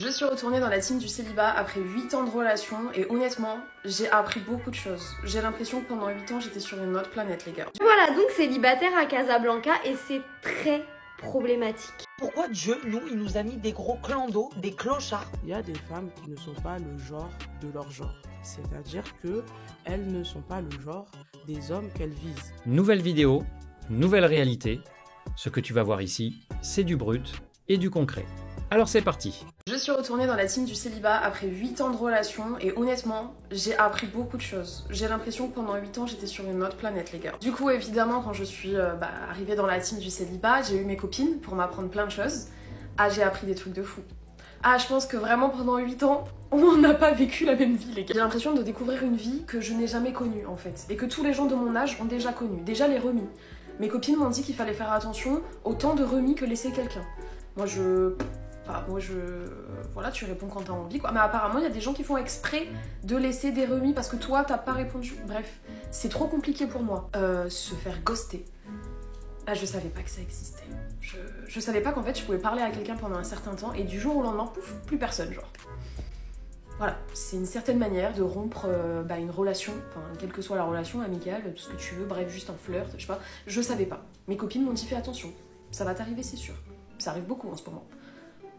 Je suis retournée dans la team du célibat après 8 ans de relation et honnêtement, j'ai appris beaucoup de choses. J'ai l'impression que pendant 8 ans, j'étais sur une autre planète, les gars. Voilà, donc célibataire à Casablanca et c'est très problématique. Pourquoi Dieu, nous, il nous a mis des gros clandos, des clochards? Il y a des femmes qui ne sont pas le genre de leur genre. C'est-à-dire qu'elles ne sont pas le genre des hommes qu'elles visent. Nouvelle vidéo, nouvelle réalité. Ce que tu vas voir ici, c'est du brut et du concret. Alors c'est parti. Je suis retournée dans la team du célibat après 8 ans de relation et honnêtement, j'ai appris beaucoup de choses. J'ai l'impression que pendant 8 ans, j'étais sur une autre planète, les gars. Du coup, évidemment, quand je suis arrivée dans la team du célibat, j'ai eu mes copines pour m'apprendre plein de choses. Ah, j'ai appris des trucs de fou. Ah, je pense que vraiment pendant 8 ans, on n'a pas vécu la même vie, les gars. J'ai l'impression de découvrir une vie que je n'ai jamais connue, en fait. Et que tous les gens de mon âge ont déjà connue. Déjà les remis. Mes copines m'ont dit qu'il fallait faire attention au temps de remis que laissait quelqu'un. Voilà, tu réponds quand t'as envie, quoi. Mais apparemment, il y a des gens qui font exprès de laisser des remis parce que toi, t'as pas répondu. Bref, c'est trop compliqué pour moi. Se faire ghoster. Ah, je savais pas que ça existait. Je savais pas qu'en fait, je pouvais parler à quelqu'un pendant un certain temps et du jour au lendemain, pouf, plus personne, genre. Voilà, c'est une certaine manière de rompre une relation, enfin, quelle que soit la relation, amicale, tout ce que tu veux, bref, juste un flirt, je sais pas. Je savais pas. Mes copines m'ont dit fais attention. Ça va t'arriver, c'est sûr. Ça arrive beaucoup en ce moment.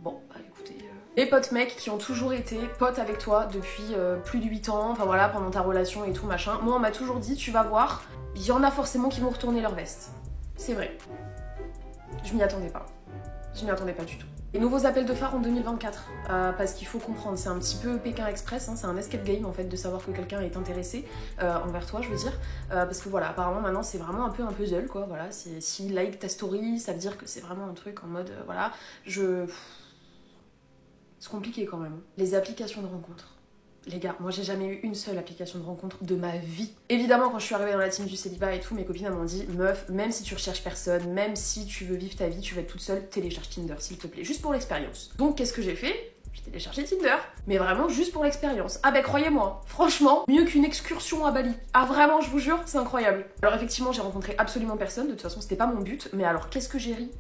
Bon, bah écoutez... Les potes mecs qui ont toujours été potes avec toi depuis plus de 8 ans, enfin voilà, pendant ta relation et tout machin. Moi, on m'a toujours dit, tu vas voir, il y en a forcément qui vont retourner leur veste. C'est vrai. Je m'y attendais pas. Je m'y attendais pas du tout. Les nouveaux appels de phare en 2024, parce qu'il faut comprendre, c'est un petit peu Pékin Express, hein, c'est un escape game en fait de savoir que quelqu'un est intéressé envers toi, je veux dire, parce que voilà, apparemment maintenant c'est vraiment un peu un puzzle quoi, voilà, s'il like ta story, ça veut dire que c'est vraiment un truc en mode, voilà, c'est compliqué quand même. Les applications de rencontres. Les gars, moi j'ai jamais eu une seule application de rencontre de ma vie. Évidemment, quand je suis arrivée dans la team du célibat et tout, mes copines m'ont dit meuf, même si tu recherches personne, même si tu veux vivre ta vie, tu vas être toute seule, télécharge Tinder s'il te plaît, juste pour l'expérience. Donc qu'est-ce que j'ai fait? J'ai téléchargé Tinder, mais vraiment juste pour l'expérience. Ah ben croyez-moi, franchement, mieux qu'une excursion à Bali. Ah vraiment, je vous jure, c'est incroyable. Alors effectivement, j'ai rencontré absolument personne, de toute façon c'était pas mon but, mais alors qu'est-ce que j'ai ri?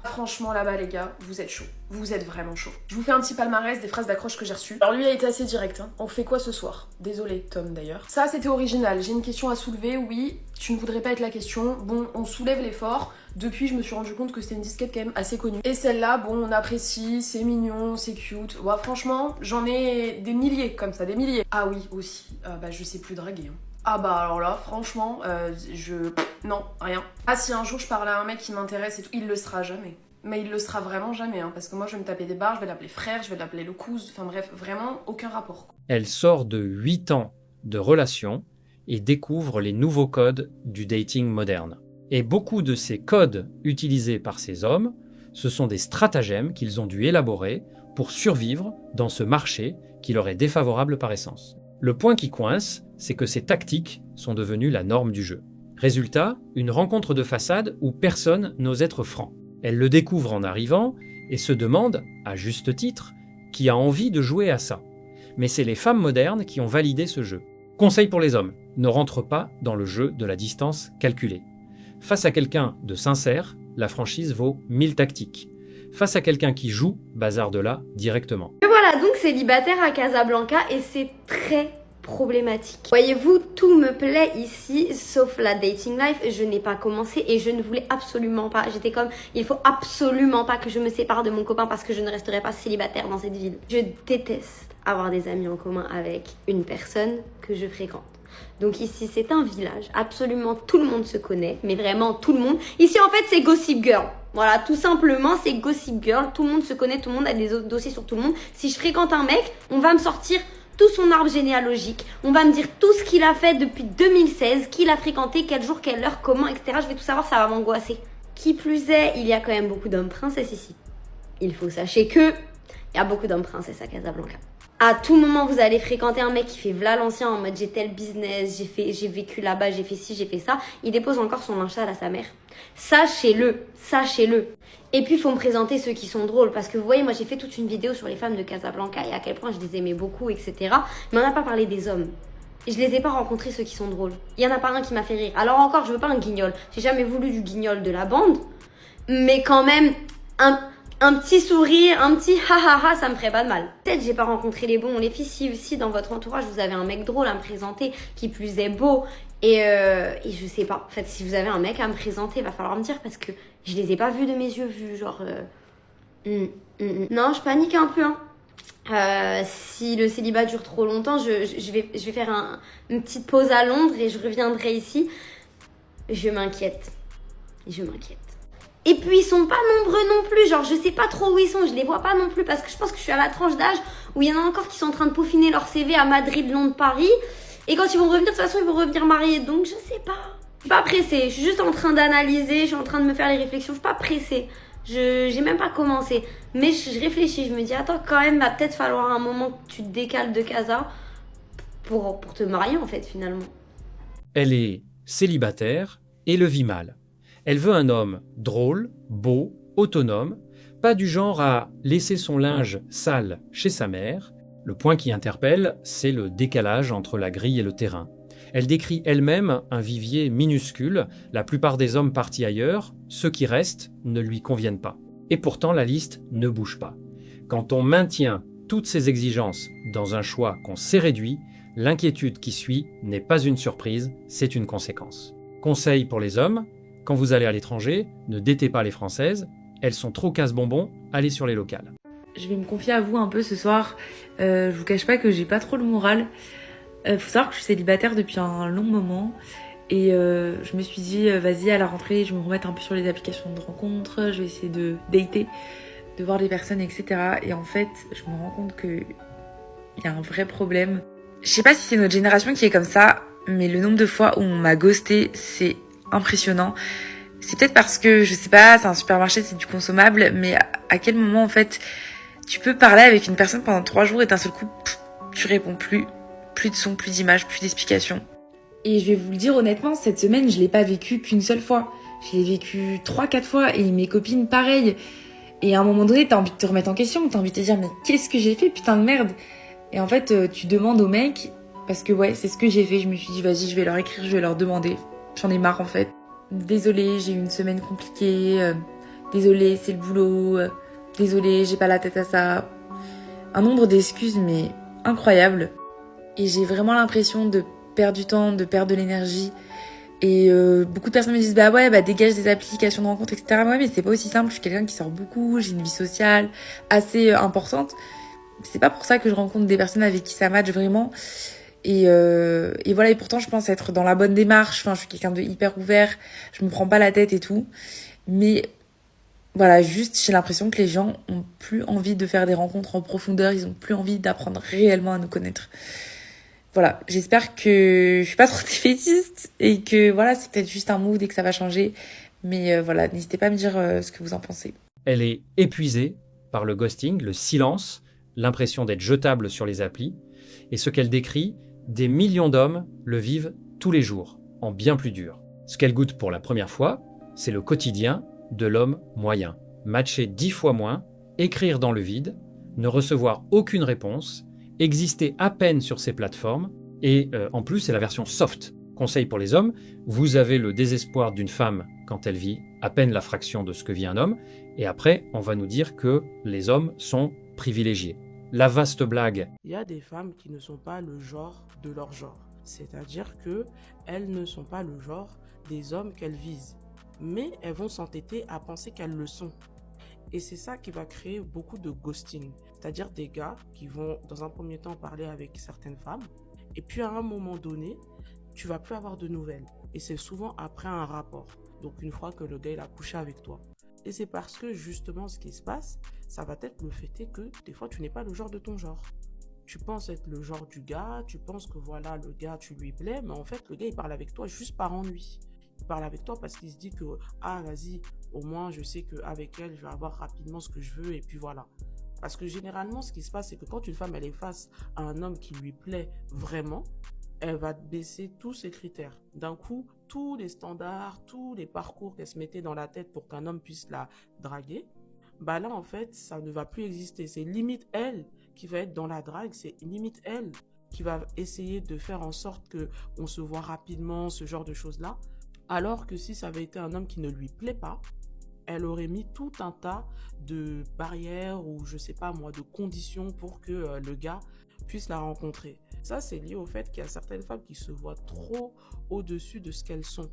Franchement là-bas les gars, vous êtes chaud. Vous êtes vraiment chaud. Je vous fais un petit palmarès des phrases d'accroche que j'ai reçues. Alors lui a été assez direct, hein. On fait quoi ce soir? Désolé Tom d'ailleurs. Ça c'était original, j'ai une question à soulever, oui. Tu ne voudrais pas être la question. Bon, on soulève l'effort. Depuis, je me suis rendu compte que c'était une disquette quand même assez connue. Et celle-là, bon, on apprécie, c'est mignon, c'est cute. Ouais, franchement, j'en ai des milliers comme ça, des milliers. Ah oui, aussi, je sais plus draguer. Hein. Ah bah alors là, franchement, non, rien. Ah si un jour je parle à un mec qui m'intéresse et tout, il le sera jamais. Mais il le sera vraiment jamais, hein, parce que moi je vais me taper des barres, je vais l'appeler frère, je vais l'appeler le cousin, enfin bref, vraiment aucun rapport. Elle sort de 8 ans de relation et découvre les nouveaux codes du dating moderne. Et beaucoup de ces codes utilisés par ces hommes, ce sont des stratagèmes qu'ils ont dû élaborer pour survivre dans ce marché qui leur est défavorable par essence. Le point qui coince, c'est que ces tactiques sont devenues la norme du jeu. Résultat, une rencontre de façade où personne n'ose être franc. Elle le découvre en arrivant et se demande, à juste titre, qui a envie de jouer à ça. Mais c'est les femmes modernes qui ont validé ce jeu. Conseil pour les hommes, ne rentre pas dans le jeu de la distance calculée. Face à quelqu'un de sincère, la franchise vaut 1000 tactiques. Face à quelqu'un qui joue, bazar de là directement. Et voilà, donc célibataire à Casablanca et c'est très problématique. Voyez-vous, tout me plaît ici, sauf la dating life. Je n'ai pas commencé et je ne voulais absolument pas. J'étais comme, il faut absolument pas que je me sépare de mon copain parce que je ne resterai pas célibataire dans cette ville. Je déteste avoir des amis en commun avec une personne que je fréquente. Donc ici, c'est un village. Absolument tout le monde se connaît, mais vraiment tout le monde. Ici, en fait, c'est Gossip Girl. Voilà, tout simplement, c'est Gossip Girl. Tout le monde se connaît, tout le monde a des dossiers sur tout le monde. Si je fréquente un mec, on va me sortir tout son arbre généalogique. On va me dire tout ce qu'il a fait depuis 2016, qui l'a fréquenté, quel jour, quelle heure, comment, etc. Je vais tout savoir, ça va m'angoisser. Qui plus est, il y a quand même beaucoup d'hommes princesses ici. Il faut sachez que il y a beaucoup d'hommes princesses à Casablanca. À tout moment, vous allez fréquenter un mec qui fait v'là l'ancien en mode j'ai tel business, j'ai vécu là-bas, j'ai fait ci, j'ai fait ça. Il dépose encore son linge sale à sa mère. Sachez-le, sachez-le. Et puis, il faut me présenter ceux qui sont drôles. Parce que vous voyez, moi, j'ai fait toute une vidéo sur les femmes de Casablanca et à quel point je les aimais beaucoup, etc. Mais on n'a pas parlé des hommes. Je les ai pas rencontrés, ceux qui sont drôles. Il y en a pas un qui m'a fait rire. Alors encore, je veux pas un guignol. J'ai jamais voulu du guignol de la bande. Mais quand même, un petit sourire, un petit ha ha ha, ça me ferait pas de mal. Peut-être j'ai pas rencontré les bons. Les filles, si dans votre entourage vous avez un mec drôle à me présenter, qui plus est beau, et je sais pas, en fait, si vous avez un mec à me présenter, va falloir me dire parce que je les ai pas vus de mes yeux vus, genre. Non, je panique un peu, hein. Si le célibat dure trop longtemps, je vais faire une petite pause à Londres et je reviendrai ici. Je m'inquiète. Et puis ils sont pas nombreux non plus, genre je sais pas trop où ils sont, je les vois pas non plus parce que je pense que je suis à la tranche d'âge où il y en a encore qui sont en train de peaufiner leur CV à Madrid, Londres, Paris. Et quand ils vont revenir, de toute façon ils vont revenir mariés, donc je sais pas. Je suis pas pressée, je suis juste en train d'analyser, je suis en train de me faire les réflexions, je suis pas pressée. J'ai même pas commencé, mais je réfléchis, je me dis attends quand même, va peut-être falloir un moment que tu te décales de casa pour te marier en fait finalement. Elle est célibataire et le vit mal. Elle veut un homme drôle, beau, autonome, pas du genre à laisser son linge sale chez sa mère. Le point qui interpelle, c'est le décalage entre la grille et le terrain. Elle décrit elle-même un vivier minuscule, la plupart des hommes partis ailleurs, ceux qui restent ne lui conviennent pas. Et pourtant la liste ne bouge pas. Quand on maintient toutes ces exigences dans un choix qu'on s'est réduit, l'inquiétude qui suit n'est pas une surprise, c'est une conséquence. Conseil pour les hommes, quand vous allez à l'étranger, ne datez pas les Françaises, elles sont trop casse-bonbons, allez sur les locales. Je vais me confier à vous un peu ce soir. Je vous cache pas que j'ai pas trop le moral. Faut savoir que je suis célibataire depuis un long moment. Et je me suis dit, vas-y, à la rentrée, je vais me remettre un peu sur les applications de rencontres. Je vais essayer de dater, de voir les personnes, etc. Et en fait, je me rends compte qu'il y a un vrai problème. Je sais pas si c'est notre génération qui est comme ça, mais le nombre de fois où on m'a ghosté, c'est impressionnant. C'est peut-être parce que, je sais pas, c'est un supermarché, c'est du consommable, mais à quel moment, en fait, tu peux parler avec une personne pendant 3 jours et d'un seul coup, tu réponds plus. Plus de son, plus d'images, plus d'explications. Et je vais vous le dire honnêtement, cette semaine, je l'ai pas vécu qu'une seule fois. Je l'ai vécu 3-4 fois et mes copines, pareil. Et à un moment donné, t'as envie de te remettre en question, t'as envie de te dire, mais qu'est-ce que j'ai fait, putain de merde. Et en fait, tu demandes au mec, parce que ouais, c'est ce que j'ai fait. Je me suis dit, vas-y, je vais leur écrire, je vais leur demander. J'en ai marre en fait. Désolée, j'ai eu une semaine compliquée. Désolée, c'est le boulot. Désolée, j'ai pas la tête à ça. Un nombre d'excuses, mais incroyable. Et j'ai vraiment l'impression de perdre du temps, de perdre de l'énergie. Et beaucoup de personnes me disent, bah ouais, bah dégage des applications de rencontres, etc. Ouais, mais c'est pas aussi simple. Je suis quelqu'un qui sort beaucoup, j'ai une vie sociale assez importante. C'est pas pour ça que je rencontre des personnes avec qui ça match vraiment. Et voilà, et pourtant je pense être dans la bonne démarche. Enfin, je suis quelqu'un de hyper ouvert, je me prends pas la tête et tout. Mais voilà, juste j'ai l'impression que les gens ont plus envie de faire des rencontres en profondeur, ils ont plus envie d'apprendre réellement à nous connaître. Voilà, j'espère que je suis pas trop défaitiste et que voilà, c'est peut-être juste un mood et que ça va changer. Mais voilà, n'hésitez pas à me dire ce que vous en pensez. Elle est épuisée par le ghosting, le silence, l'impression d'être jetable sur les applis. Et ce qu'elle décrit, des millions d'hommes le vivent tous les jours, en bien plus dur. Ce qu'elle goûte pour la première fois, c'est le quotidien de l'homme moyen. Matcher 10 fois moins, écrire dans le vide, ne recevoir aucune réponse, exister à peine sur ces plateformes, et en plus c'est la version soft. Conseil pour les hommes, vous avez le désespoir d'une femme quand elle vit à peine la fraction de ce que vit un homme, et après on va nous dire que les hommes sont privilégiés. La vaste blague. Il y a des femmes qui ne sont pas le genre de leur genre. C'est-à-dire qu'elles ne sont pas le genre des hommes qu'elles visent. Mais elles vont s'entêter à penser qu'elles le sont. Et c'est ça qui va créer beaucoup de ghosting. C'est-à-dire des gars qui vont dans un premier temps parler avec certaines femmes. Et puis à un moment donné, tu vas plus avoir de nouvelles. Et c'est souvent après un rapport. Donc une fois que le gars il a couché avec toi. Et c'est parce que justement ce qui se passe, ça va être le fait que des fois tu n'es pas le genre de ton genre. Tu penses être le genre du gars, tu penses que voilà le gars tu lui plais, mais en fait le gars il parle avec toi juste par ennui. Il parle avec toi parce qu'il se dit que ah vas-y, au moins je sais qu'avec elle je vais avoir rapidement ce que je veux et puis voilà. Parce que généralement ce qui se passe c'est que quand une femme elle est face à un homme qui lui plaît vraiment, elle va baisser tous ses critères. D'un coup, tous les standards, tous les parcours qu'elle se mettait dans la tête pour qu'un homme puisse la draguer, bah là en fait ça ne va plus exister. C'est limite elle qui va être dans la drague, c'est limite elle qui va essayer de faire en sorte qu'on se voit rapidement, ce genre de choses-là. Alors que si ça avait été un homme qui ne lui plaît pas, elle aurait mis tout un tas de barrières ou je sais pas moi, de conditions pour que le gars puisse la rencontrer. Ça, c'est lié au fait qu'il y a certaines femmes qui se voient trop au-dessus de ce qu'elles sont.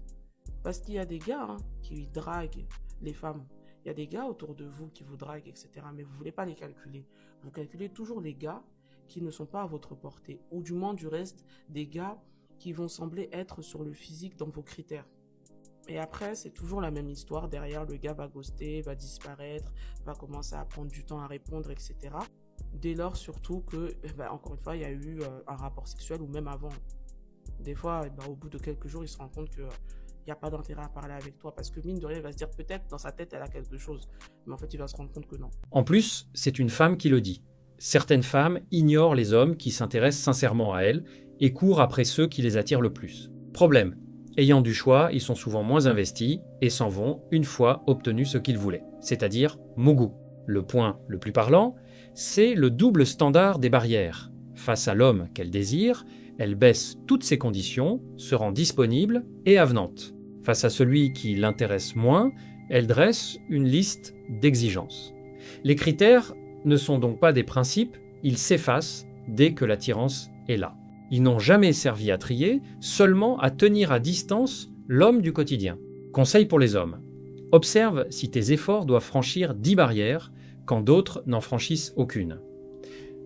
Parce qu'il y a des gars qui draguent les femmes. Il y a des gars autour de vous qui vous draguent, etc. Mais vous ne voulez pas les calculer. Vous calculez toujours les gars qui ne sont pas à votre portée. Ou du moins, du reste, des gars qui vont sembler être sur le physique dans vos critères. Et après, c'est toujours la même histoire. Derrière, le gars va ghoster, va disparaître, va commencer à prendre du temps à répondre, etc. Dès lors, surtout que, encore une fois, il y a eu un rapport sexuel ou même avant. Des fois, au bout de quelques jours, il se rend compte que il n'y a pas d'intérêt à parler avec toi parce que mine de rien, il va se dire peut-être dans sa tête, elle a quelque chose. Mais en fait, il va se rendre compte que non. En plus, c'est une femme qui le dit. Certaines femmes ignorent les hommes qui s'intéressent sincèrement à elles et courent après ceux qui les attirent le plus. Problème. Ayant du choix, ils sont souvent moins investis et s'en vont une fois obtenu ce qu'ils voulaient, c'est-à-dire Mougou. Le point le plus parlant, c'est le double standard des barrières. Face à l'homme qu'elle désire, elle baisse toutes ses conditions, se rend disponible et avenante. Face à celui qui l'intéresse moins, elle dresse une liste d'exigences. Les critères ne sont donc pas des principes, ils s'effacent dès que l'attirance est là. Ils n'ont jamais servi à trier, seulement à tenir à distance l'homme du quotidien. Conseil pour les hommes. Observe si tes efforts doivent franchir 10 barrières quand d'autres n'en franchissent aucune.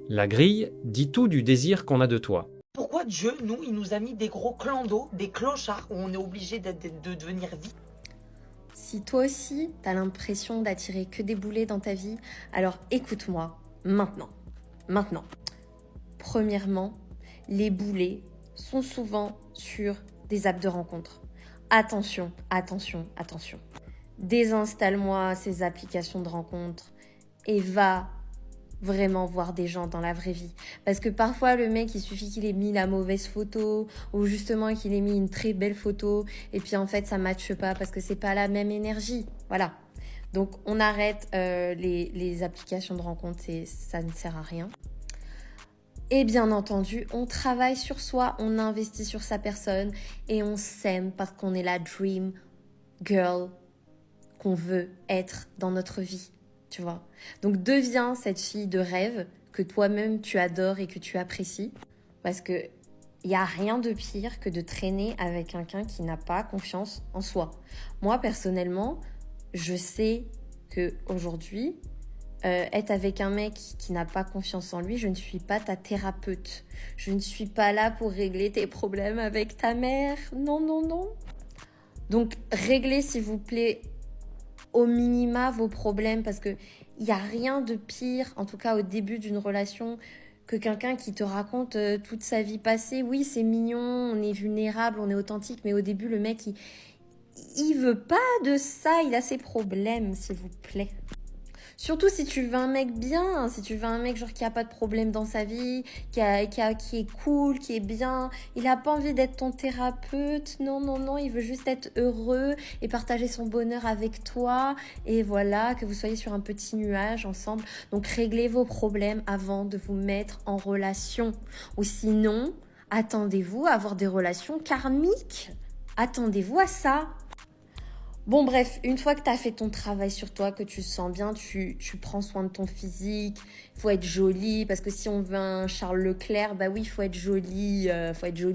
La grille dit tout du désir qu'on a de toi. Pourquoi Dieu, nous, il nous a mis des gros clandos, des clochards où on est obligé de devenir vite? Si toi aussi, t'as l'impression d'attirer que des boulets dans ta vie, alors écoute-moi maintenant. Maintenant. Premièrement, les boulets sont souvent sur des apps de rencontre. Attention, attention, attention. Désinstalle-moi ces applications de rencontre et va vraiment voir des gens dans la vraie vie. Parce que parfois, le mec, il suffit qu'il ait mis la mauvaise photo ou justement qu'il ait mis une très belle photo et puis en fait, ça ne matche pas parce que c'est pas la même énergie. Voilà. Donc, on arrête les applications de rencontre, ça ne sert à rien. Et bien entendu, on travaille sur soi, on investit sur sa personne et on s'aime parce qu'on est la dream girl qu'on veut être dans notre vie. Tu vois. Donc deviens cette fille de rêve que toi-même tu adores et que tu apprécies parce que il n'y a rien de pire que de traîner avec quelqu'un qui n'a pas confiance en soi. Moi personnellement, je sais que aujourd'hui être avec un mec qui n'a pas confiance en lui, je ne suis pas ta thérapeute. Je ne suis pas là pour régler tes problèmes avec ta mère. Non, non, non. Donc réglez s'il vous plaît au minima vos problèmes parce que il n'y a rien de pire, en tout cas au début d'une relation, que quelqu'un qui te raconte toute sa vie passée. Oui, c'est mignon, on est vulnérable, on est authentique, mais au début, le mec, il veut pas de ça, il a ses problèmes, s'il vous plaît. Surtout si tu veux un mec bien, si tu veux un mec genre qui a pas de problème dans sa vie, qui est cool, qui est bien. Il a pas envie d'être ton thérapeute, non, non, non, il veut juste être heureux et partager son bonheur avec toi. Et voilà, que vous soyez sur un petit nuage ensemble. Donc réglez vos problèmes avant de vous mettre en relation. Ou sinon, attendez-vous à avoir des relations karmiques. Attendez-vous à ça. Bon bref, une fois que tu as fait ton travail sur toi, que tu te sens bien, tu prends soin de ton physique, il faut être jolie, parce que si on veut un Charles Leclerc, bah oui, il faut être jolie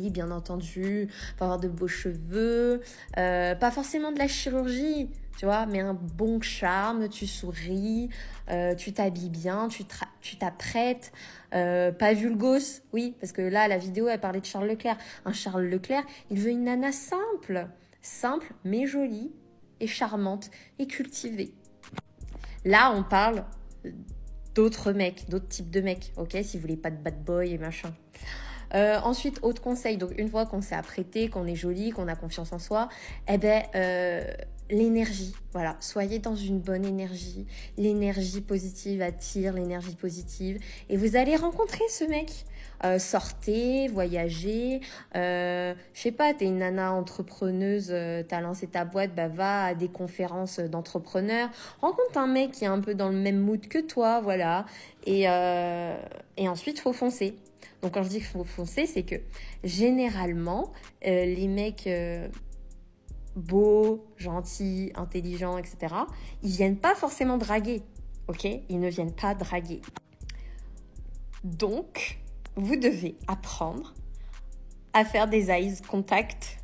bien entendu, faut avoir de beaux cheveux, pas forcément de la chirurgie, tu vois, mais un bon charme, tu souris, tu t'habilles bien, tu t'apprêtes, pas vulgos, oui, parce que là, la vidéo, elle parlait de Charles Leclerc. Un Charles Leclerc, il veut une nana simple mais jolie, et charmante et cultivée. Là, on parle d'autres mecs, d'autres types de mecs, ok, si vous voulez pas de bad boy et machin. Ensuite, autre conseil, donc une fois qu'on s'est apprêté, qu'on est joli, qu'on a confiance en soi, l'énergie, voilà, soyez dans une bonne énergie. L'énergie positive attire l'énergie positive et vous allez rencontrer ce mec. Sortez, voyagez, je sais pas, t'es une nana entrepreneuse, t'as lancé ta boîte, bah va à des conférences d'entrepreneurs, rencontre un mec qui est un peu dans le même mood que toi, voilà, et ensuite faut foncer. Donc quand je dis qu'il faut foncer, c'est que généralement les mecs beaux, gentils, intelligents, etc., ils viennent pas forcément draguer, ok? Ils ne viennent pas draguer. Donc, vous devez apprendre à faire des eyes contact.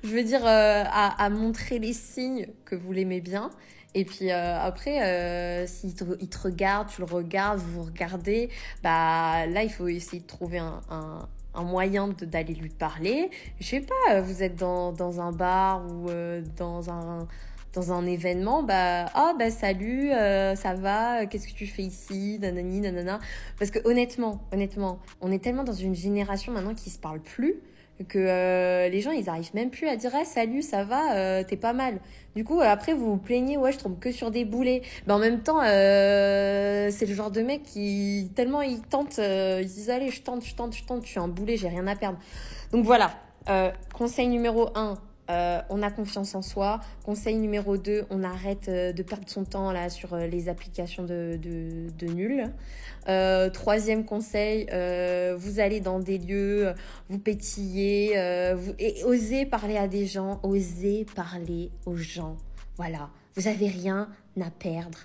Je veux dire, à montrer les signes que vous l'aimez bien. Et puis après, s'il il te regarde, tu le regardes, vous vous regardez, bah là, il faut essayer de trouver un moyen d'aller lui parler. Je sais pas, vous êtes dans un bar ou dans un événement, bah salut, ça va, qu'est-ce que tu fais ici, nanani, nanana. Parce que honnêtement, on est tellement dans une génération maintenant qui se parle plus que les gens, ils arrivent même plus à dire hey, salut, ça va, t'es pas mal. Du coup, après, vous vous plaignez, ouais, je tombe que sur des boulets. Mais en même temps, c'est le genre de mec qui, tellement ils tentent, ils disent allez, je tente, je suis un boulet, j'ai rien à perdre. Donc voilà, conseil numéro 1, on a confiance en soi. Conseil numéro 2, on arrête de perdre son temps là sur les applications de nul. Troisième conseil, vous allez dans des lieux, vous pétillez, et osez parler à des gens, osez parler aux gens. Voilà, vous avez rien à perdre,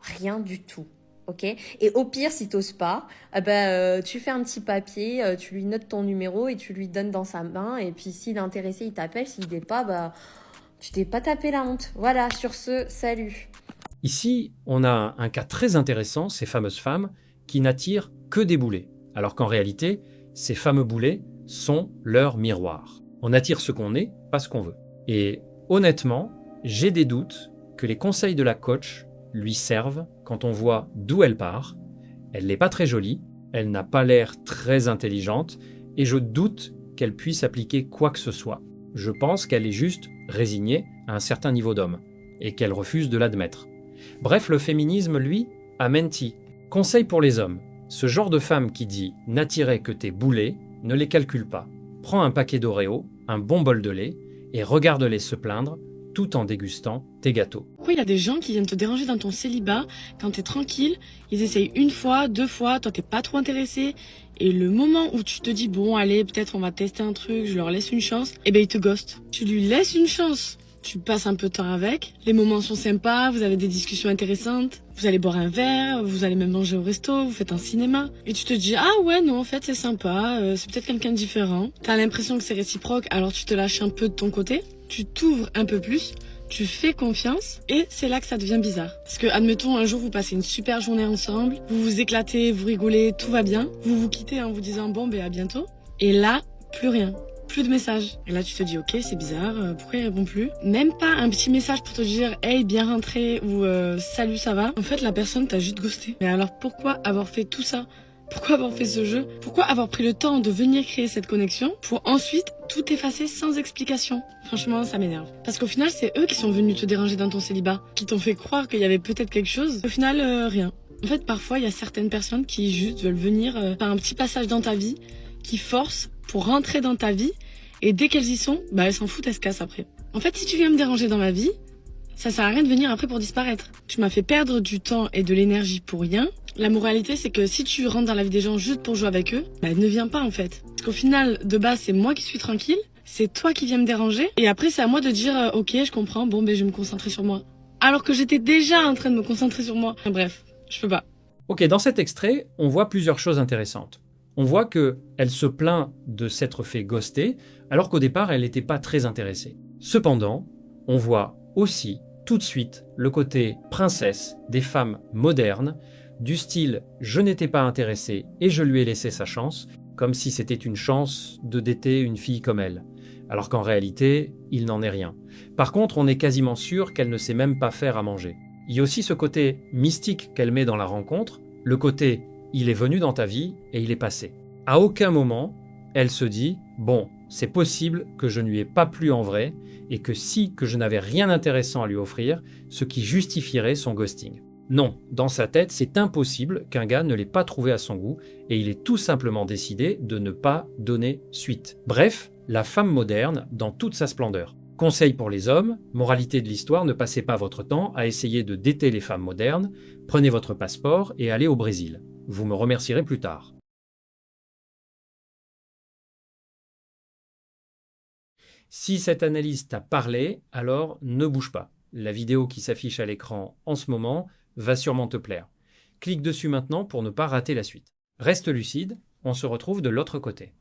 rien du tout. Ok. Et au pire, si t'oses pas, tu fais un petit papier, tu lui notes ton numéro et tu lui donnes dans sa main. Et puis s'il est intéressé, il t'appelle. S'il n'est pas, tu t'es pas tapé la honte. Voilà, sur ce, salut. Ici, on a un cas très intéressant, ces fameuses femmes qui n'attirent que des boulets, alors qu'en réalité, ces fameux boulets sont leur miroir. On attire ce qu'on est, pas ce qu'on veut. Et honnêtement, j'ai des doutes que les conseils de la coach lui servent quand on voit d'où elle part. Elle n'est pas très jolie, elle n'a pas l'air très intelligente, et je doute qu'elle puisse appliquer quoi que ce soit. Je pense qu'elle est juste résignée à un certain niveau d'homme, et qu'elle refuse de l'admettre. Bref, le féminisme, lui, a menti. Conseil pour les hommes, ce genre de femme qui dit « n'attirer que tes boulets », ne les calcule pas. Prends un paquet d'Oreo, un bon bol de lait, et regarde-les se plaindre, tout en dégustant tes gâteaux. Pourquoi il y a des gens qui viennent te déranger dans ton célibat quand t'es tranquille, ils essayent une fois, deux fois, toi t'es pas trop intéressé, et le moment où tu te dis bon allez peut-être on va tester un truc, je leur laisse une chance, et ben ils te ghostent. Tu lui laisses une chance, tu passes un peu de temps avec, les moments sont sympas, vous avez des discussions intéressantes, vous allez boire un verre, vous allez même manger au resto, vous faites un cinéma, et tu te dis ah ouais non en fait c'est sympa, c'est peut-être quelqu'un de différent, t'as l'impression que c'est réciproque alors tu te lâches un peu de ton côté, tu t'ouvres un peu plus, tu fais confiance et c'est là que ça devient bizarre. Parce que, admettons, un jour vous passez une super journée ensemble, vous vous éclatez, vous rigolez, tout va bien, vous vous quittez en vous disant bon ben à bientôt, et là, plus rien. Plus de messages. Et là, tu te dis, ok, c'est bizarre, pourquoi il répond plus? Même pas un petit message pour te dire, hey, bien rentré, ou salut, ça va? En fait, la personne t'a juste ghosté. Mais alors, pourquoi avoir fait tout ça? Pourquoi avoir fait ce jeu? Pourquoi avoir pris le temps de venir créer cette connexion pour ensuite tout effacer sans explication? Franchement, ça m'énerve. Parce qu'au final, c'est eux qui sont venus te déranger dans ton célibat, qui t'ont fait croire qu'il y avait peut-être quelque chose. Au final, rien. En fait, parfois, il y a certaines personnes qui juste veulent venir faire un petit passage dans ta vie, qui forcent pour rentrer dans ta vie, et dès qu'elles y sont, bah elles s'en foutent, elles se cassent après. En fait, si tu viens me déranger dans ma vie, ça sert à rien de venir après pour disparaître. Tu m'as fait perdre du temps et de l'énergie pour rien. La moralité, c'est que si tu rentres dans la vie des gens juste pour jouer avec eux, bah ne viens pas en fait. Parce qu'au final, de base, c'est moi qui suis tranquille, c'est toi qui viens me déranger, et après c'est à moi de dire ok, je comprends, bon ben je vais me concentrer sur moi. Alors que j'étais déjà en train de me concentrer sur moi. Bref, je peux pas. Ok, dans cet extrait, on voit plusieurs choses intéressantes. On voit qu'elle se plaint de s'être fait ghoster, alors qu'au départ, elle n'était pas très intéressée. Cependant, on voit aussi tout de suite le côté princesse des femmes modernes, du style « je n'étais pas intéressée et je lui ai laissé sa chance », comme si c'était une chance de dater une fille comme elle, alors qu'en réalité, il n'en est rien. Par contre, on est quasiment sûr qu'elle ne sait même pas faire à manger. Il y a aussi ce côté mystique qu'elle met dans la rencontre, le côté « il est venu dans ta vie et il est passé ». À aucun moment, elle se dit « bon, c'est possible que je ne lui ai pas plu en vrai et que je n'avais rien d'intéressant à lui offrir, ce qui justifierait son ghosting ». Non, dans sa tête, c'est impossible qu'un gars ne l'ait pas trouvé à son goût et il est tout simplement décidé de ne pas donner suite. Bref, la femme moderne dans toute sa splendeur. Conseil pour les hommes, moralité de l'histoire, ne passez pas votre temps à essayer de dater les femmes modernes, prenez votre passeport et allez au Brésil. Vous me remercierez plus tard. Si cette analyse t'a parlé, alors ne bouge pas. La vidéo qui s'affiche à l'écran en ce moment va sûrement te plaire. Clique dessus maintenant pour ne pas rater la suite. Reste lucide, on se retrouve de l'autre côté.